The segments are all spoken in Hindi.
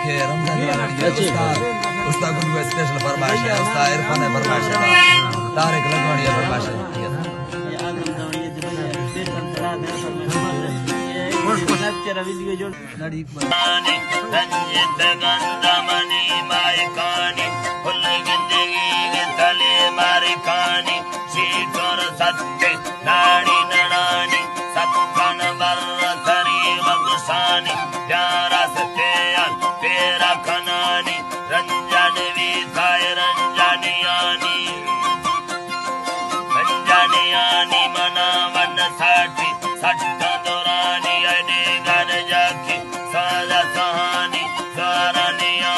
के रमजान उस्ताद को स्पेशल फरमाइश है, उस्ताद इरफान है फरमाइश है, तारिक लगवानी है फरमाइश है। तेरा वीडियो जोड़ लड़ी रंजित गंधमनी मायकानी फुल जिंदगी के तले मारी कानी शीतोर सत्य नाड़ी नड़ानी सत्कन बरसरी बगसानी प्यारा सत्यान तेरा खनानी रंजन विसाय रंजनियानी मना वन साठी सट्टा दौरानी अने गन जाकी सादा सहानी सारानिया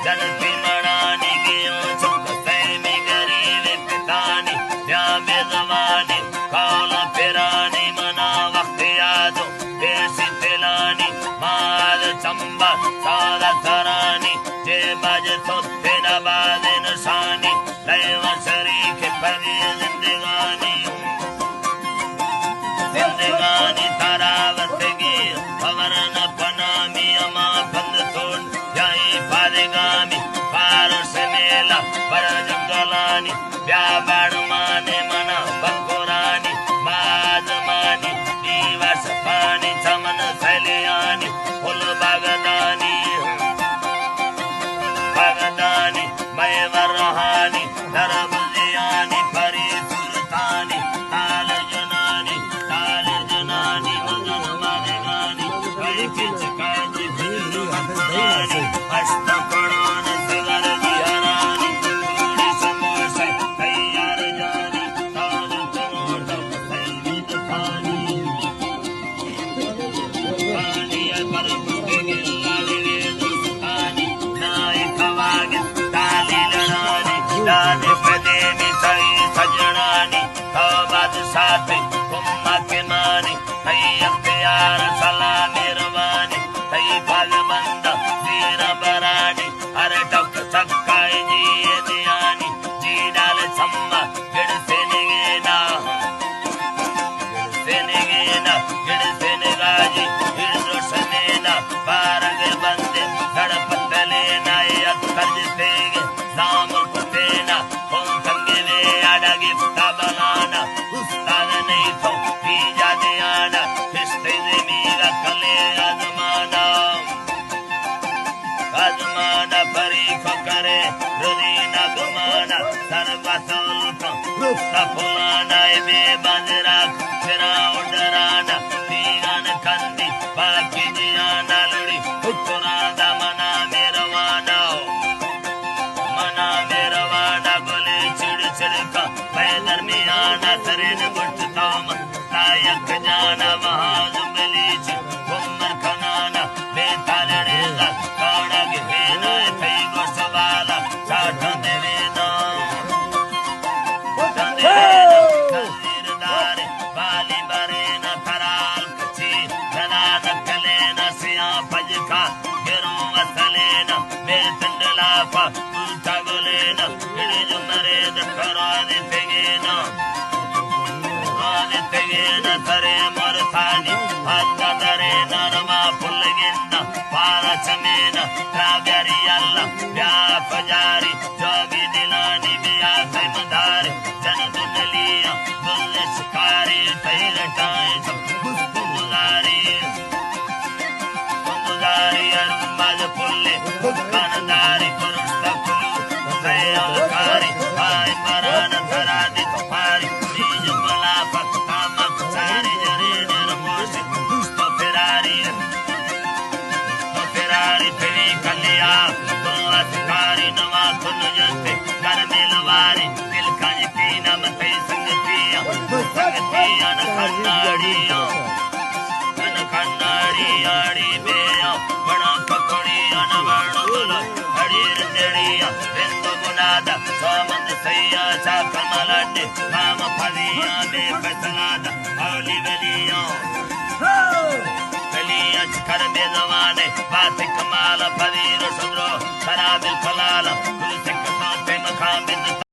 जनती मनानी गियो चुक सैमी गरीब पितानी या बेजवानी काला फिरानी मना वक्त यादो देसी तिलानी माल चंबा सादा सरानी जे बज सोते नबाज निशानी लैवा शरीक पगी जिंदगानी तारावतगी पवरन पनामी अमा बंद तोड़ जाई पादेगामी पारस मेला पर जंगलानी व्यापार माने मना बकोरानी माजमानी दिवस पानी चमन सलियानी फुल बागदानी मैं वरहानी दरबुजियानी परी सुल्तानी ताल जुनानी मगन मादेगानी किच काज बिल्लू मदानी अष्ट कड़ान सिगर जिहरानी पूरी समोसा तैयार जानी ताज टमाटो सैवित खानी पर बुके लाले दोस्तानी नाय खवागे ताली लड़ानी दाने पदे मिठाई सजनानी तौबाद साथे कुम्मा के मानी तई अख्तियार सलाम रवानी तई भागमंद सीर बरानी अरे टक चक्काई जी दियानी जी डाल छम्मा गिड़ से निगेना गिड़ से निगाजी गिड़ सनेना पारग बंदे सड़पत लेना अत्तर्ज तेगे सामुर कुतेना पंखंगे वे अडगी तबलाना उस्ताद नहीं तो पीजा दियाना किस्ते मीरा कले आजमाना परीख करे रुदीना गुमाना सर्वतुल को रुक्ता फुलाना बे बंदरा फिरा उडराना पीगन कंदी बाकी जियाना लुड़ी हुकुरा दमना मेरवाना बोले चिड़ चिड़का मैं दरमियाना सरेन गुट ताम नायक जाना महाजुबलीच घुमर खनाना बेतालड़ेगा काड़ा गिहेना थई गोसवाला साठा देवेना तंदीरदार बाली बरेना थराल कची धना नकलेना सिया फजका गिरो असलेना बेतंडलाफा उल्टा गोलेना इड़ी जुमरे दखरा दे तेगेना सरे मोरथानी हत्ता दरे नरमा पुल्लगिंदा पारा चमेना रागरी अल्ला व्याप जारी जोगी दिलानी बिया सैमदारी जन दुनलिया बुल्ले शिकारी तई रटाए गुजारी अरुमाज पुल्ले हुक्कानदारी कुरुष्टा कुलू सैलकारी भाई परान धरादी तुम्हारी बीज बलाफा कामक सारी जरे निर्मोशी तो फिरारी फिरी कलिया तो अधिकारी नवा तुन जंते कर मिलवारी दिल खंजती नमते संगतिया न खंडाड़ी आड़ी बेया बड़ा पकड़ी अनवर्ण बोलो हड़ीर जड़िया बिंदु बुनादा सोमंद सैया चाकर मलाडे काम फलिया बेफसलादा हौली गलिया चकर बेजवाने बात कमाल फली